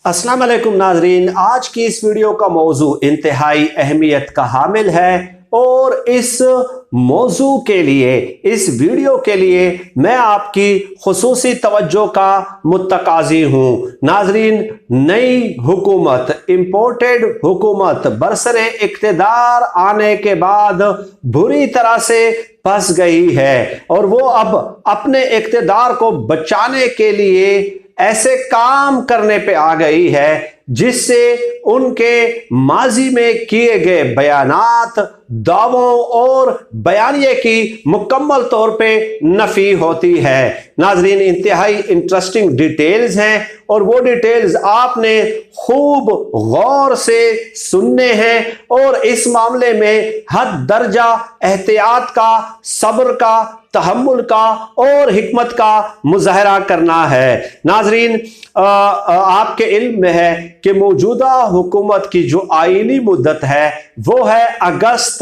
अस्सलाम वालेकुम नाजरीन, आज की इस वीडियो का मौजू इंतहाई अहमियत का हामिल है और इस मौजू के लिए, इस वीडियो के लिए मैं आपकी खुसूसी तवज्जो का मुत्तकाज़ी हूँ। नाजरीन, नई हुकूमत, इम्पोर्टेड हुकूमत बरसरे इक़्तिदार आने के बाद बुरी तरह से फंस गई है और वो अब अपने इक़्तिदार को बचाने के लिए ऐसे काम करने पे आ गई है जिससे उनके माजी में किए गए बयानात, दावों और बयानिए की मुकम्मल तौर पे नफी होती है। नाजरीन, इंतहाई इंटरेस्टिंग डिटेल्स हैं और वो डिटेल्स आपने खूब गौर से सुनने हैं और इस मामले में हद दर्जा एहतियात का, सब्र का, तहम्मुल का और हिकमत का मुजाहरा करना है। नाजरीन, आपके इल्म में है कि मौजूदा हुकूमत की जो आईनी मुद्दत है वो है अगस्त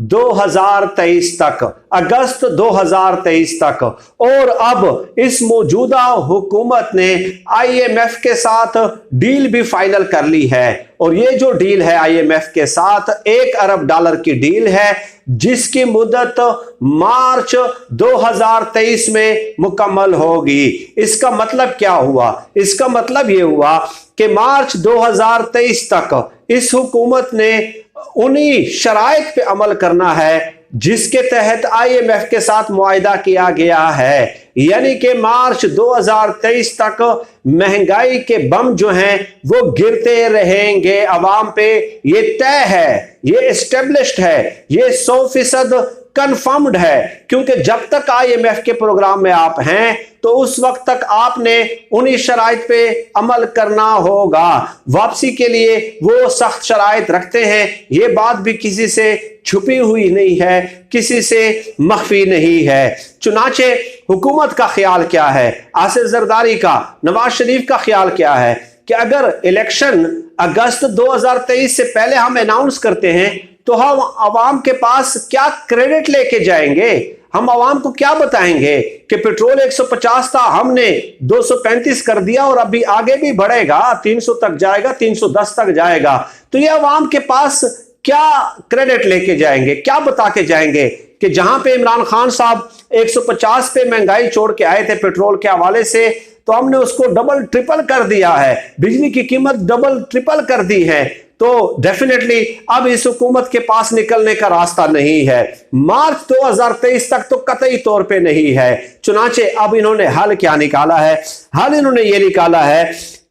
2023 तक, अगस्त 2023 तक। और अब इस मौजूदा हुकूमत ने IMF के साथ डील भी फाइनल कर ली है और ये जो डील है IMF के साथ $1 अरब की डील है जिसकी मुद्दत मार्च 2023 में मुकम्मल होगी। इसका मतलब क्या हुआ? इसका मतलब यह हुआ कि मार्च 2023 तक इस हुकूमत ने उन्हीं शराइत पे अमल करना है जिसके तहत IMF के साथ मुआहिदा किया गया है, यानी कि मार्च 2023 तक महंगाई के बम जो हैं वो गिरते रहेंगे अवाम पे। ये तय है, ये एस्टेब्लिश्ड है, ये 100% कंफर्म्ड है, क्योंकि जब तक IMF के प्रोग्राम में आप हैं तो उस वक्त तक आपने उन्हीं शराइत पे अमल करना होगा। वापसी के लिए वो सख्त शराइत रखते हैं, ये बात भी किसी से छुपी हुई नहीं है, किसी से मख्फी नहीं है। चुनाचे हुकूमत का ख्याल क्या है, आसिफ जरदारी का, नवाज शरीफ का ख्याल क्या है कि अगर इलेक्शन अगस्त 2023 से पहले हम अनाउंस करते हैं तो हम आवाम के पास क्या क्रेडिट लेके जाएंगे? हम आवाम को क्या बताएंगे कि पेट्रोल 150 था, हमने 235 कर दिया और अभी आगे भी बढ़ेगा, 300 तक जाएगा, 310 तक जाएगा। तो ये आवाम के पास क्या क्रेडिट लेके जाएंगे, क्या बता के जाएंगे कि जहां पे इमरान खान साहब 150 पे महंगाई छोड़ के आए थे पेट्रोल के हवाले से, तो हमने उसको डबल ट्रिपल कर दिया है, बिजली की कीमत डबल ट्रिपल कर दी है। तो डेफिनेटली अब इस हुकूमत के पास निकलने का रास्ता नहीं है, मार्च 2023 तक तो कतई तौर पे नहीं है। चुनाचे अब इन्होंने हल क्या निकाला है? हल इन्होंने ये निकाला है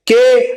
कि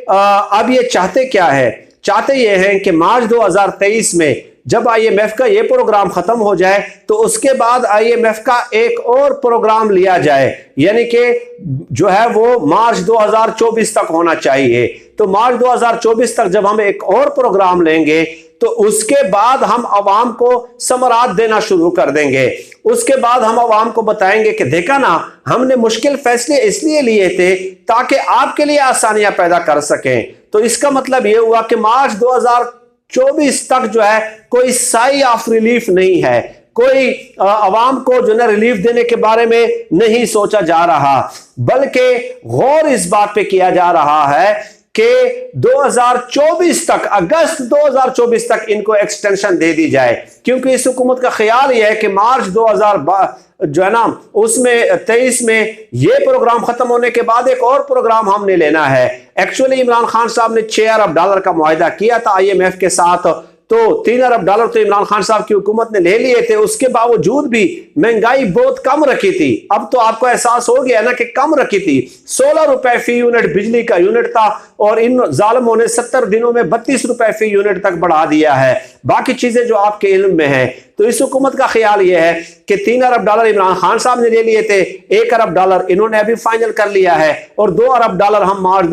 अब ये चाहते क्या है? चाहते ये हैं कि मार्च 2023 में जब IMF का ये प्रोग्राम खत्म हो जाए तो उसके बाद IMF का एक और प्रोग्राम लिया जाए, यानी कि जो है वो मार्च 2024 तक होना चाहिए। तो मार्च 2024 तक जब हम एक और प्रोग्राम लेंगे तो उसके बाद हम आवाम को समरात देना शुरू कर देंगे। उसके बाद हम आवाम को बताएंगे कि देखा ना, हमने मुश्किल फैसले इसलिए लिए थे ताकि आपके लिए आसानियां पैदा कर सकें। तो इसका मतलब यह हुआ कि मार्च 2024 तक जो है कोई साई ऑफ रिलीफ नहीं है, कोई आवाम को जो है रिलीफ देने के बारे में नहीं सोचा जा रहा, बल्कि गौर इस बात पे किया जा रहा है कि 2024 तक, अगस्त 2024 तक इनको एक्सटेंशन दे दी जाए, क्योंकि इस हुकूमत का ख्याल यह है कि मार्च 2000 जो है ना उसमें 23 में ये प्रोग्राम खत्म होने के बाद एक और प्रोग्राम हमने लेना है। एक्चुअली इमरान खान साहब ने $6 अरब का मुआहिदा किया था IMF के साथ, तो $3 अरब तो इमरान खान साहब की हुकूमत ने ले लिए थे। उसके बावजूद भी महंगाई बहुत कम रखी थी। अब तो आपको एहसास हो गया ना कि कम रखी थी। 16 रुपए फी यूनिट बिजली का यूनिट था और इन जालिमों ने 70 दिनों में 32 रुपए फी यूनिट तक बढ़ा दिया है। बाकी चीजें जो आपके इल्म में है, तो इस हुकूमत का ख्याल यह है कि $3 अरब इमरान खान साहब ने ले लिए थे, $1 अरब इन्होंने अभी फाइनल कर लिया है और $2 अरब हम मार्च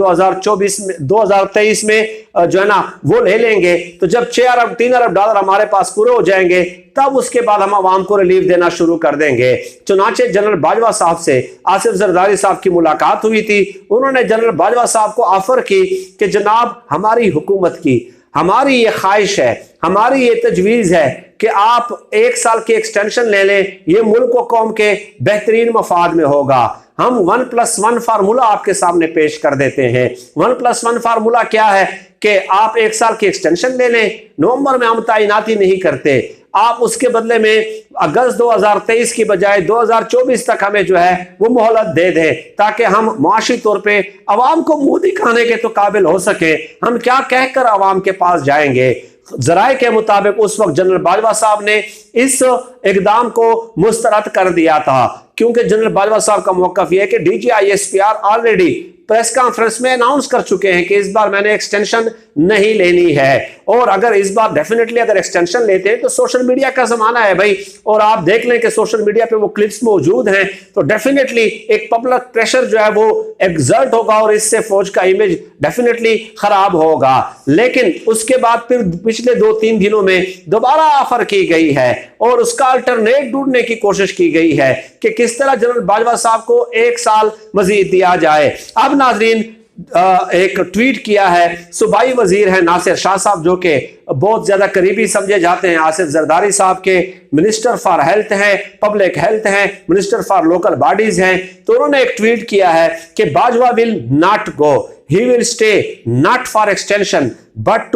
2023 में जो है ना वो ले लेंगे। तो जब $3 अरब हमारे पास पूरे हो जाएंगे तब उसके बाद हम आवाम को रिलीफ देना शुरू कर देंगे। चुनाचे जनरल बाजवा साहब से आसिफ जरदारी साहब की मुलाकात हुई थी। उन्होंने जनरल बाजवा साहब को ऑफर की कि जनाब, हमारी हुकूमत की हमारी ये ख्वाहिश है, हमारी ये तजवीज़ है कि आप 1 साल की एक्सटेंशन ले लें, ये मुल्क व कौम के बेहतरीन मफाद में होगा। हम 1+1 फार्मूला आपके सामने पेश कर देते हैं। 1+1 फार्मूला क्या है कि आप 1 साल की एक्सटेंशन ले लें, नवंबर में हम तैनाती नहीं करते, आप उसके बदले में अगस्त 2023 की बजाय 2024 तक हमें जो है वो मोहलत दे दें, ताकि हम माशी तौर पे अवाम को मुंह दिखाने के तो काबिल हो सके। हम क्या कहकर अवाम के पास जाएंगे? जराए के मुताबिक उस वक्त जनरल बाजवा साहब ने इस इकदाम को मुस्तरद कर दिया था, क्योंकि जनरल बाजवा साहब का मौकफ यह है कि DGISPR ऑलरेडी प्रेस कॉन्फ्रेंस में अनाउंस कर चुके हैं कि इस बार मैंने एक्सटेंशन नहीं लेनी है, और अगर इस बार डेफिनेटली अगर एक्सटेंशन लेते हैं तो सोशल मीडिया का जमाना है भाई, और आप देख लें कि सोशल मीडिया पे वो क्लिप्स मौजूद हैं, तो डेफिनेटली एक पब्लिक प्रेशर जो है वो एग्जर्ट होगा और इससे फौज का इमेज डेफिनेटली खराब होगा। लेकिन उसके बाद फिर पिछले 2-3 दिनों में दोबारा ऑफर की गई है और उसका अल्टरनेट ढूंढने की कोशिश की गई है कि किस तरह जनरल बाजवा साहब को 1 साल मजीद दिया जाए। अब नाजरीन एक ट्वीट किया है सूबाई वजीर है नासिर शाह साहब, जो कि बहुत ज्यादा करीबी समझे जाते हैं आसिफ जरदारी साहब के, मिनिस्टर फॉर हेल्थ हैं, पब्लिक हेल्थ हैं, मिनिस्टर फॉर लोकल बॉडीज हैं। तो उन्होंने एक ट्वीट किया है कि Bajwa will not go, he will stay not for extension but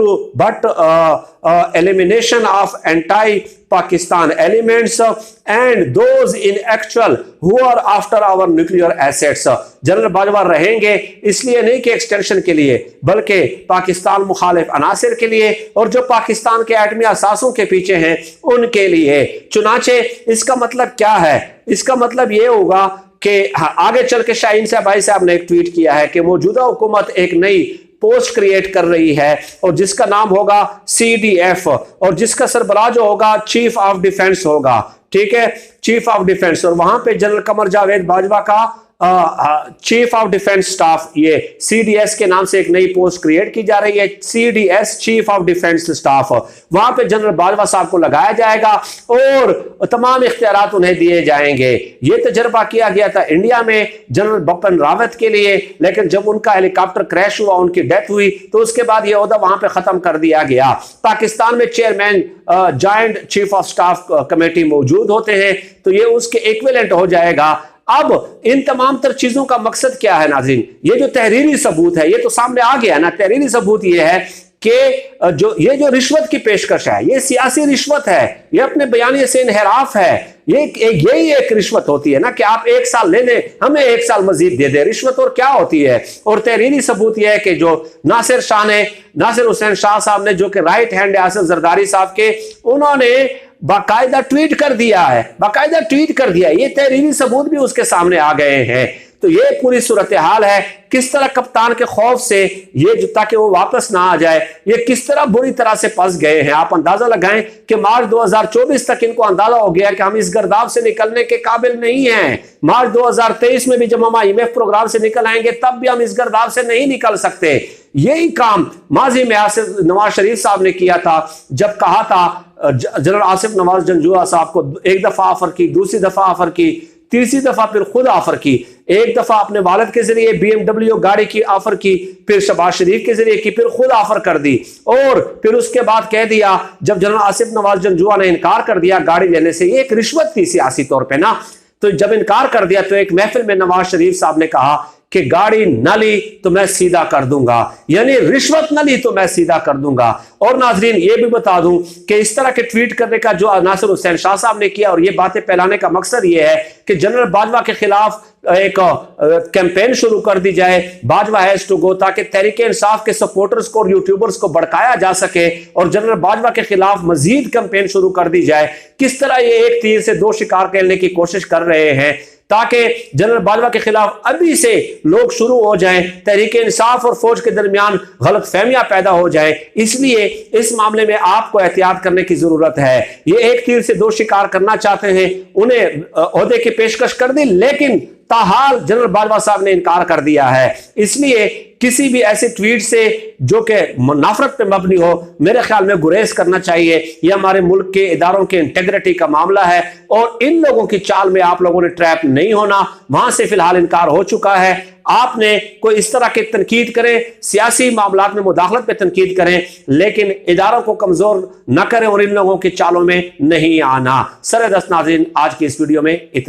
elimination of anti-Pakistan elements and those in actual who are after our nuclear assets। General Bajwa रहेंगे इसलिए नहीं कि एक्सटेंशन के लिए, बल्कि पाकिस्तान मुखालिफ अनासिर के लिए और जो पाकिस्तान के एटमी असासों के पीछे हैं उनके लिए। चुनाचे इसका मतलब क्या है? इसका मतलब यह होगा कि आगे चल के शाहीन साहब भाई साहब ने एक ट्वीट किया है कि मौजूदा हुकूमत एक नई पोस्ट क्रिएट कर रही है और जिसका नाम होगा CDF, और जिसका सरबराह जो होगा चीफ ऑफ डिफेंस होगा, ठीक है, चीफ ऑफ डिफेंस। और वहां पे जनरल कमर जावेद बाजवा का चीफ ऑफ डिफेंस स्टाफ, ये CDS के नाम से एक नई पोस्ट क्रिएट की जा रही है, CDS chief of defence staff. वहां पे जनरल बाजवा साहब को लगाया जाएगा और तमाम इख्तियारात उन्हें दिए जाएंगे। ये तजर्बा किया गया था इंडिया में जनरल बिपिन रावत के लिए, लेकिन जब उनका हेलीकॉप्टर क्रैश हुआ, उनकी डेथ हुई, तो उसके बाद यह ओहदा वहां पे खत्म कर दिया गया। पाकिस्तान में chairman joint chief of staff committee मौजूद होते हैं, तो ये उसके इक्विवेलेंट हो जाएगा। अब इन तमाम तर चीजों का मकसद क्या है नाज़रीन? ये जो तहरीरी सबूत है ये तो सामने आ गया ना। तहरीरी सबूत ये है कि जो रिश्वत की पेशकश है ये सियासी रिश्वत है, ये अपने बयानिए से इनहराफ है। यही एक रिश्वत होती है ना कि आप 1 साल ले लें, हमें 1 साल मजीद दे दे, रिश्वत और क्या होती है। और तहरीरी सबूत यह है कि जो नासिर हुसैन शाह साहब ने, जो कि राइट हैंड है आसिफ जरदारी साहब के, उन्होंने बाकायदा ट्वीट कर दिया है, ये तहरीरी सबूत भी उसके सामने आ गए हैं। तो ये पूरी सूरत हाल है, किस तरह कप्तान के खौफ से ये ताकि वो वापस ना आ जाए, ये किस तरह बुरी तरह से फंस गए हैं। आप अंदाजा लगाएं कि मार्च 2024 तक इनको अंदाजा हो गया कि हम इस गर्दाव से निकलने के काबिल नहीं हैं। मार्च 2023 में भी जब हम IMF प्रोग्राम से निकल आएंगे तब भी हम इस गर्दाव से नहीं निकल सकते। यही काम माजी में आसिफ नवाज शरीफ साहब ने किया था, जब कहा था जनरल आसिफ नवाज जंजुआ साहब को, एक दफा ऑफर की, दूसरी दफा ऑफर की, तीसरी दफा फिर खुद ऑफर की, एक दफा अपने वालिद के जरिए BMW गाड़ी की ऑफर की, फिर शहबाज शरीफ के जरिए की, फिर खुद ऑफर कर दी, और फिर उसके बाद कह दिया जब जनरल आसिफ नवाज जंजुआ ने इनकार कर दिया गाड़ी लेने से, ये एक रिश्वत थी सियासी तौर पे ना। तो जब इनकार कर दिया तो एक महफिल में नवाज शरीफ साहब ने कहा कि गाड़ी न ली तो मैं सीधा कर दूंगा, यानी रिश्वत न ली तो मैं सीधा कर दूंगा। और नाजरीन ये भी बता दूं कि इस तरह के ट्वीट करने का जो नासिर हुसैन शाह साहब ने किया और ये बातें फैलाने का मकसद ये है कि जनरल बाजवा के खिलाफ एक कैंपेन शुरू कर दी जाए, बाजवा हैज टू गो, ताकि तहरीक इंसाफ के सपोर्टर्स को और यूट्यूबर्स को भड़काया जा सके और जनरल बाजवा के खिलाफ मजीद कैंपेन शुरू कर दी जाए। किस तरह ये एक तीर से 2 शिकार खेलने की कोशिश कर रहे हैं, ताकि जनरल बाजवा के खिलाफ अभी से लोग शुरू हो जाएं, तहरीक इंसाफ और फौज के दरमियान गलत फहमियां पैदा हो जाए। इसलिए इस मामले में आपको एहतियात करने की जरूरत है। ये एक तीर से 2 शिकार करना चाहते हैं, उन्हें ओहदे की पेशकश कर दी, लेकिन ताहाल जनरल बाजवा साहब ने इनकार कर दिया है। इसलिए किसी भी ऐसे ट्वीट से जो कि नफरत पे मबनी हो, मेरे ख्याल में गुरेज करना चाहिए। यह हमारे मुल्क के इदारों के इंटेग्रिटी का मामला है और इन लोगों की चाल में आप लोगों ने ट्रैप नहीं होना। वहां से फिलहाल इनकार हो चुका है। आपने कोई इस तरह की तनकीद करें, सियासी मामलात में मुदाखलत पे तनकीद करें, लेकिन इदारों को कमजोर न करें और इन लोगों की चालों में नहीं आना। सर दस्त नाज़रीन, आज की इस वीडियो में इतना।